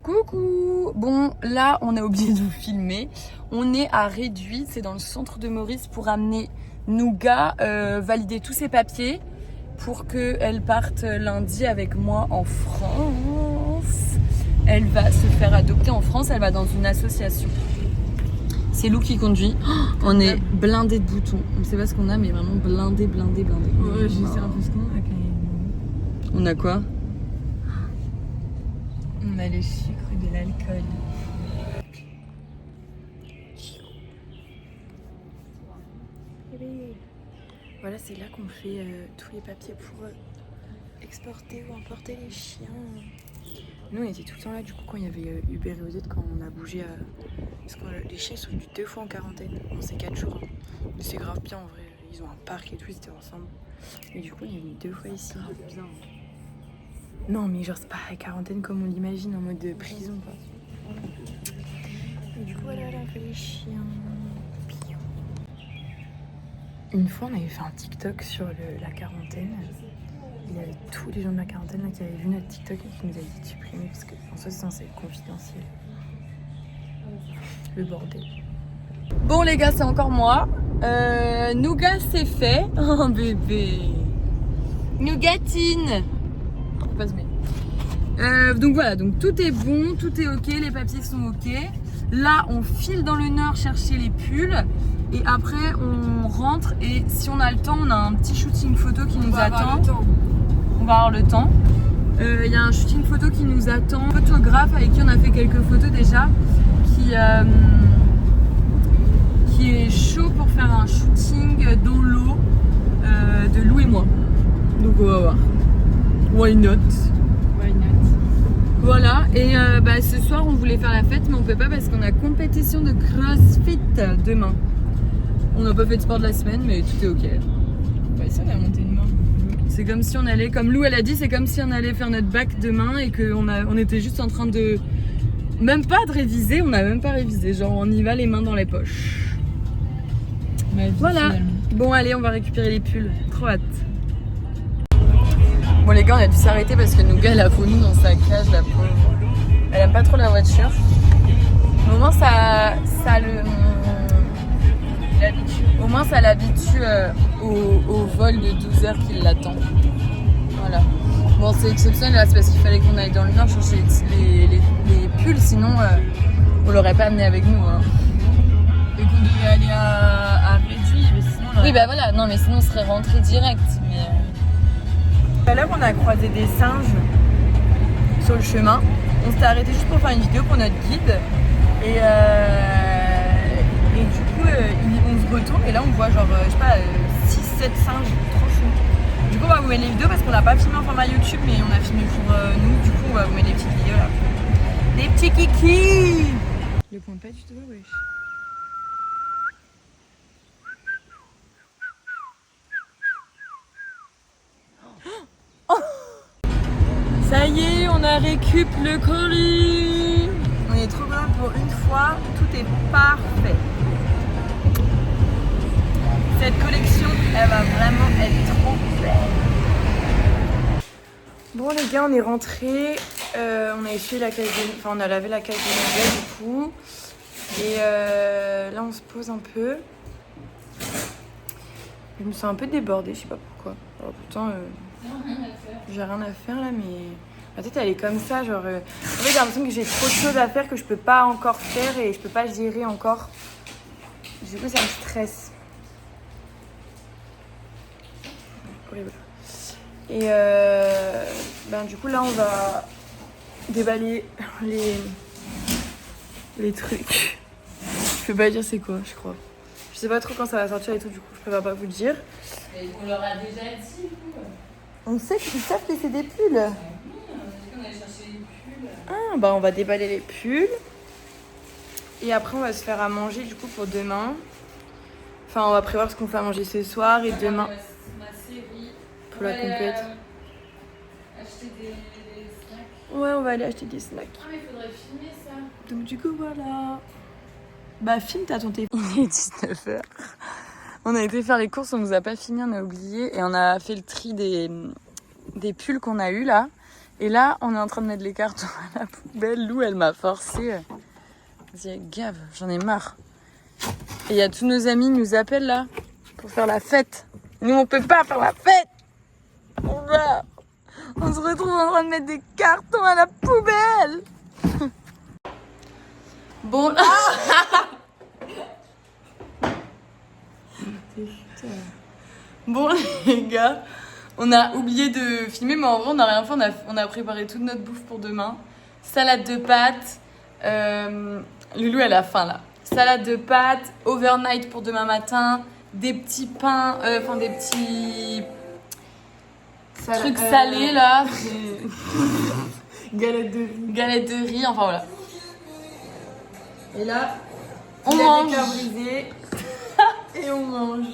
Coucou. Bon, là on a oublié de vous filmer. On est à Réduit, c'est dans le centre de Maurice pour amener Nougat, valider tous ses papiers pour qu'elle parte lundi avec moi en France. Elle va se faire adopter en France, elle va dans une association. C'est Lou qui conduit. Oh, on est blindé de boutons. On ne sait pas ce qu'on a, mais vraiment blindé. Ouais, je sais un peu ce qu'on a. On a quoi? On a le sucre et de l'alcool. Voilà, c'est là qu'on fait tous les papiers pour exporter ou importer les chiens. Nous, on était tout le temps là, du coup, quand il y avait Uber et Odette, quand on a bougé. Parce que les chiens, ils sont venus 2 fois en quarantaine. Bon, c'est 4 jours. Hein. Mais c'est grave bien, en vrai. Ils ont un parc et tout, ils étaient ensemble. Et du coup, on est venu 2 fois ici. Bien. Non, mais genre, c'est pas la quarantaine comme on l'imagine, en mode de prison, quoi. Et du coup, voilà, là, on fait les chiens. Une fois, on avait fait un TikTok sur la quarantaine. Il y avait tous les gens de la quarantaine là, qui avaient vu notre TikTok et qui nous avaient dit de supprimer parce que en soi, c'est censé être confidentiel. Le bordel. Bon les gars, c'est encore moi. Nougat, c'est fait. Oh bébé. Nougatine. Pas se mettre. Donc voilà, donc tout est bon, tout est ok, les papiers sont ok. Là, on file dans le nord chercher les pulls. Et après, on rentre et si on a le temps, on a un petit shooting photo qui nous attend. On va avoir le temps. Il y a un shooting photo qui nous attend. Un photographe avec qui on a fait quelques photos déjà. Qui est chaud pour faire un shooting dans l'eau de Lou et moi. Donc on va voir. Why not? Voilà, et ce soir on voulait faire la fête mais on peut pas parce qu'on a compétition de CrossFit demain. On n'a pas fait de sport de la semaine mais tout est ok. Bah, ça, on a monté une main. C'est comme si on allait, comme Lou elle a dit, c'est comme si on allait faire notre bac demain et qu'on était juste en train de... Même pas de réviser, on n'a même pas révisé, genre on y va les mains dans les poches. Voilà, bon allez on va récupérer les pulls, trop hâte. Bon les gars on a dû s'arrêter parce que Nougat elle a vomi dans sa cage, la pauvre. Elle aime pas trop la voiture. Au moins au moins ça l'habitue au vol de 12 heures qui l'attend. Voilà. Bon c'est exceptionnel là, c'est parce qu'il fallait qu'on aille dans le nord chercher les pulls, sinon on l'aurait pas amené avec nous. Hein. Et qu'on devait aller à Réduit, mais sinon... Oui bah voilà, non mais sinon on serait rentré direct. Mais... Tout à l'heure on a croisé des singes sur le chemin. On s'était arrêté juste pour faire une vidéo pour notre guide. Et du coup on se retourne et là on voit genre, je sais pas, 6-7 singes, trop chou. Du coup on va vous mettre les vidéos parce qu'on n'a pas filmé en format YouTube mais on a filmé pour nous. Du coup on va vous mettre les petites vidéos là. Des petits kikis. Le point pas du tout, wesh. Ça y est, on a récup le colis. On est trop bien pour une fois, tout est parfait. Cette collection, elle va vraiment être trop belle. Bon les gars, on est rentrés. On a essuyé la cage de... Enfin, on a lavé la cage de Nougat du coup. Et là, on se pose un peu. Je me sens un peu débordée, je sais pas pourquoi. Alors, pourtant, j'ai rien à faire là, mais ma tête elle est comme ça. Genre, en fait, j'ai l'impression que j'ai trop de choses à faire que je peux pas encore faire et je peux pas gérer encore. Du coup, ça me stresse. Horrible. Et du coup là on va déballer les trucs. Je peux pas dire c'est quoi, je crois. Je sais pas trop quand ça va sortir et tout, du coup je préfère pas vous le dire. Et on leur a déjà dit, du coup. On sait qu'ils savent que c'est des pulls. Oui, on a dit qu'on allait chercher les pulls. Ah on va déballer les pulls. Et après on va se faire à manger du coup pour demain. Enfin on va prévoir ce qu'on fait à manger ce soir et demain. Ma série. Pour la compète. Acheter des snacks. Ouais on va aller acheter des snacks. Ah mais il faudrait filmer ça. Donc du coup voilà. Bah filme t'as ton téléphone. Il est 19h. On a été faire les courses, on nous a pas filmé, on a oublié. Et on a fait le tri des pulls qu'on a eu là. Et là on est en train de mettre les cartons à la poubelle. Lou elle m'a forcé. Elle dit gave, j'en ai marre. Et il y a tous nos amis qui nous appellent là pour faire la fête. Nous on peut pas faire la fête. On se retrouve en train de mettre des cartons à la poubelle. Bon. Bon les gars, on a oublié de filmer, mais en vrai on n'a rien fait. On a préparé toute notre bouffe pour demain. Salade de pâtes. Loulou elle a faim là. Salade de pâtes, overnight pour demain matin, des petits pains, des petits trucs salés là. Galette de riz, enfin voilà. Et là, on mange. Des cœurs brisés. Et on mange.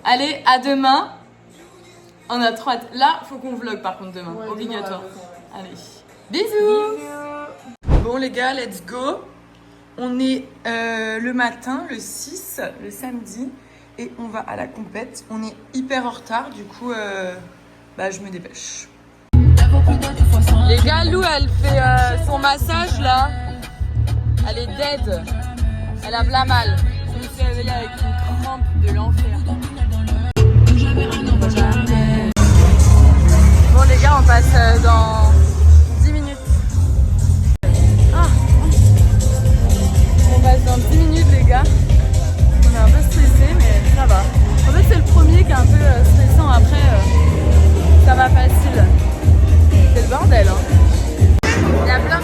Allez, à demain. On a trop hâte. Là, faut qu'on vlog par contre demain. Ouais, obligatoire. Demain, allez. Bisous. Bon les gars, let's go. On est le matin, le 6, le samedi. Et on va à la compète. On est hyper en retard. Du coup, je me dépêche. Les gars, Lou, elle fait son massage là. Elle est dead. Elle a plein mal. Je me suis réveillée avec une crampe de l'enfer. Bon les gars, on passe dans 10 minutes. On passe dans 10 minutes les gars. On est un peu stressé mais ça va. En fait c'est le premier qui est un peu stressant. Après ça va facile. C'est le bordel hein. Il y a plein de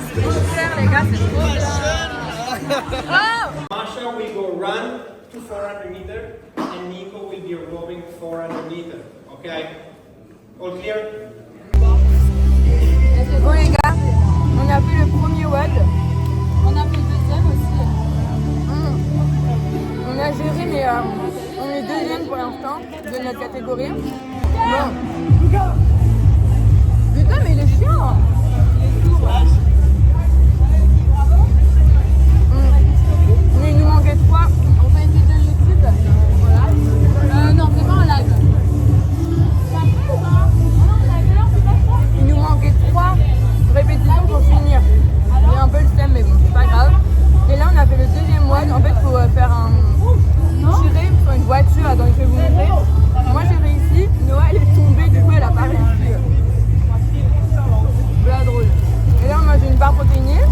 sprinklers les gars, c'est trop bien. Masha will go run to 400 meters and Nico will be rowing 400 meters. Okay? All clear? Bon les gars, on a fait le premier WOD. On a fait le deuxième aussi. On a géré mais on est deuxième pour l'instant de notre catégorie. Bon. Putain mais il est chiant. Mais il nous manquait 3. On fait une vidéo YouTube. Voilà. Non, c'est pas en live. Il nous manquait 3 répétitions pour finir. J'ai un peu le seum mais bon c'est pas grave. Et là on a fait le deuxième WOD. En fait il faut faire un tirer sur une voiture. Attends je vais vous montrer. Moi j'ai réussi. Noah elle est tombée du coup elle a pas réussi. Voilà drôle. Et là on mange une barre protéinée,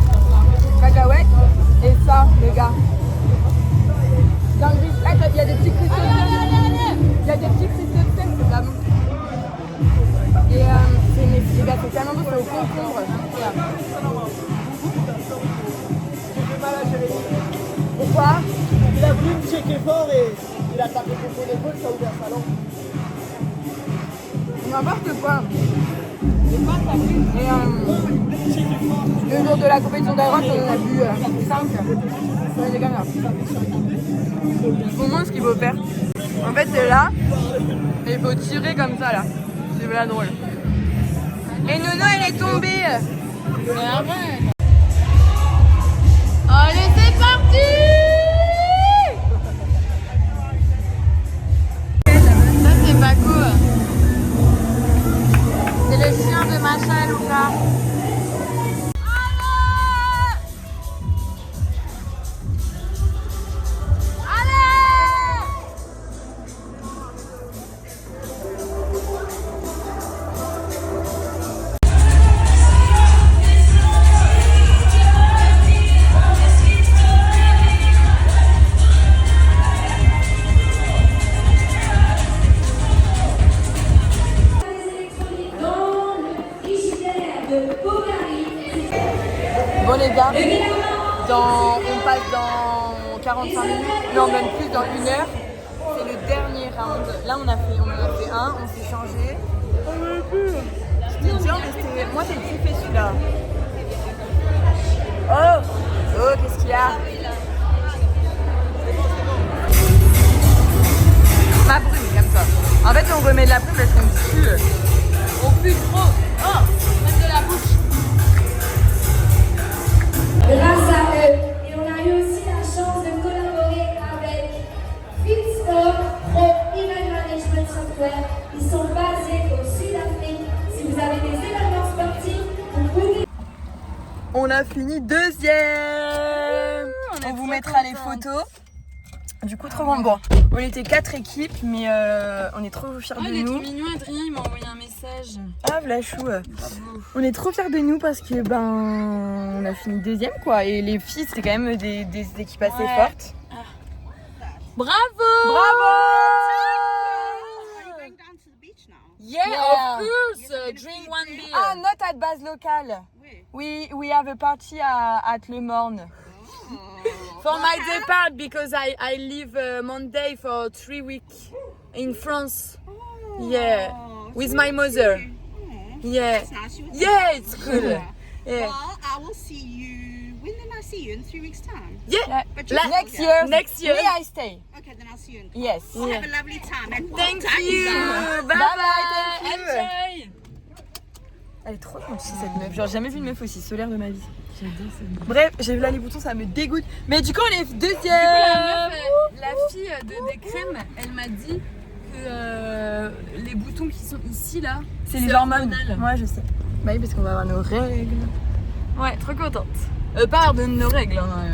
cacahuètes et ça les gars. Il y a des petits cristaux de sel. Il y a des petits cristaux de sel, c'est pas bon. Et les gars c'est tellement bon, c'est au concombre. Pourquoi? Il a voulu me checker fort et il a tapé contre son épaule, ça a ouvert sa langue. N'importe quoi. Et le jour de la compétition d'Iron, on en a bu 5. Ouais, les gars, là. Je vous montre ce qu'il faut faire. En fait, c'est là. Et il faut tirer comme ça, là. C'est vraiment drôle. Et Nono, elle est tombée. Allez, c'est parti! Ça, c'est pas cool. C'est le chien de Masha et Luca. Bon les gars, on passe dans 45 minutes, non même plus dans 1 heure. C'est le dernier round. Là on en a fait un, on s'est changé. C'était dur mais moi j'ai kiffé celui-là. Oh, qu'est-ce qu'il y a? Ma brume comme ça. En fait on remet de la brume parce qu'on pue. On pue trop. Oh, même de la bouche. Grâce à eux, et on a eu aussi la chance de collaborer avec Fitstop Pro Event Management Software. Ils sont basés au Sud-Afrique. Si vous avez des événements sportifs, vous pouvez... On a fini 2e. On vous mettra les photos. Du coup, trop bon. On était 4 équipes, mais on est trop fiers de nous. Il est trop mignon, Adrien, il m'a envoyé un message. Ah, Vlachou. On est trop fiers de nous parce que on a fini 2e quoi. Et les filles, c'était quand même des équipes assez fortes. Bravo! Yeah, of course! Drink one beer. Ah, not at base locale. We have a party at Le Morne. For my depart, because I live Monday for 3 weeks in France. Yeah, with my mother. Yeah, yeah, it's cool. Yeah. Well, I will see you. When can I see you? In 3 weeks' time? Yeah, But next year. Next year. Me, I stay. Okay, then I'll see you in. Yes. Well, have a lovely time. And Thank well done, you. guys. Bye bye. Thank you. Enjoy! Elle est trop gentille cette meuf. Genre, j'ai jamais vu une meuf aussi solaire de ma vie. Bref, j'ai vu là les boutons, ça me dégoûte. Mais du coup, on est 2e. Du coup, la fille des crèmes, elle m'a dit que les boutons qui sont ici là, c'est les hormones. Ouais, je sais. Bah oui, parce qu'on va avoir nos règles. Ouais, trop contente. Pas de nos règles. Hein.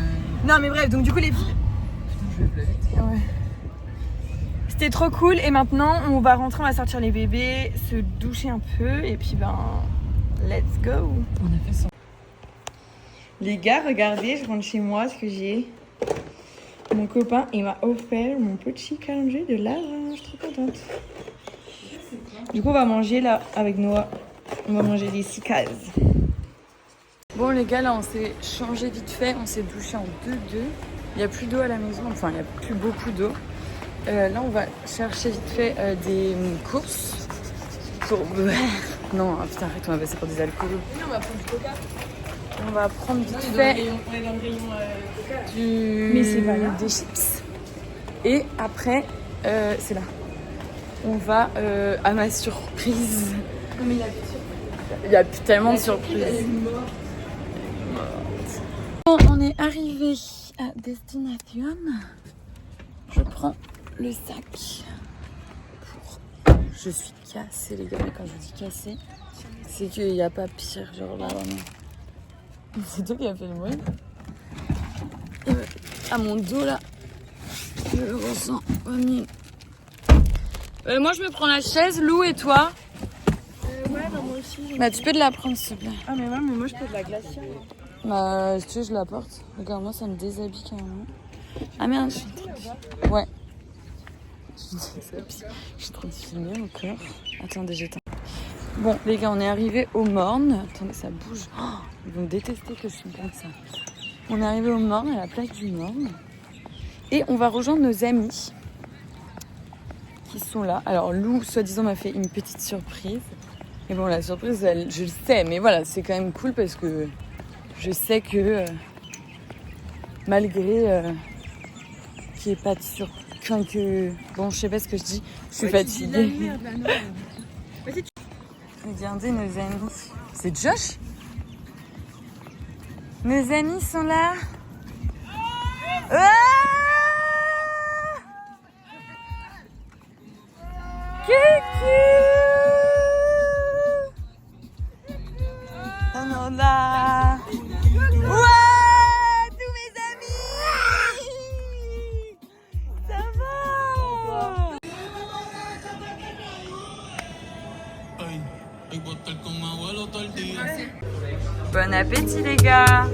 Non, mais bref, donc du coup, les filles. Putain, je vais pleurer. Ouais. C'était trop cool. Et maintenant, on va rentrer, on va sortir les bébés, se doucher un peu. Et puis, let's go. On a fait ça. Les gars, regardez, je rentre chez moi parce que j'ai mon copain, il m'a offert mon petit calendrier de l'art. Je suis trop contente. Du coup, on va manger là avec Noah. On va manger des 6 cases. Bon les gars, là on s'est changé vite fait, on s'est douché en 2-2. Il n'y a plus d'eau à la maison, enfin il n'y a plus beaucoup d'eau. Là on va chercher vite fait des courses pour boire. Non, putain arrête, on va passer pour des alcoolos. Oui, on va prendre du coca. On va prendre vite fait On est dans le rayon coca. Mais c'est pas là. Des chips. Et après, c'est là. On va à ma surprise. Non, mais il y a tellement de surprises. On est arrivé à destination. Je prends le sac. Je suis cassée les gars, mais quand je dis cassée, c'est qu'il n'y a pas pire, genre là vraiment. C'est toi qui as fait le bruit. À mon dos là, je le ressens. Moi je me prends la chaise, Lou, et toi? Ouais, moi aussi. Bah tu peux te la prendre s'il te plaît. Ah mais ouais, mais moi je peux de la glacière. Bah si tu veux je la porte. Regarde moi ça me déshabille carrément. Ah merde, je suis en train de... Ouais. Je suis en train de filmer encore. Attendez, j'éteins. Bon les gars, on est arrivé au Morne. Attendez, ça bouge. Oh, ils vont détester que je filme comme ça. On est arrivé au Morne, à la plage du Morne. Et on va rejoindre nos amis qui sont là. Alors Lou, soi-disant, m'a fait une petite surprise. Et bon, la surprise, je le sais, mais voilà, c'est quand même cool parce que je sais que malgré qu'il n'y ait pas de surprise, que... Bon, je sais pas ce que je dis, je suis fatiguée. Regardez nos amis. C'est Josh? Nos amis sont là. Coucou! On a... Ouais! Tous mes amis! Ça va? Bon appétit les gars!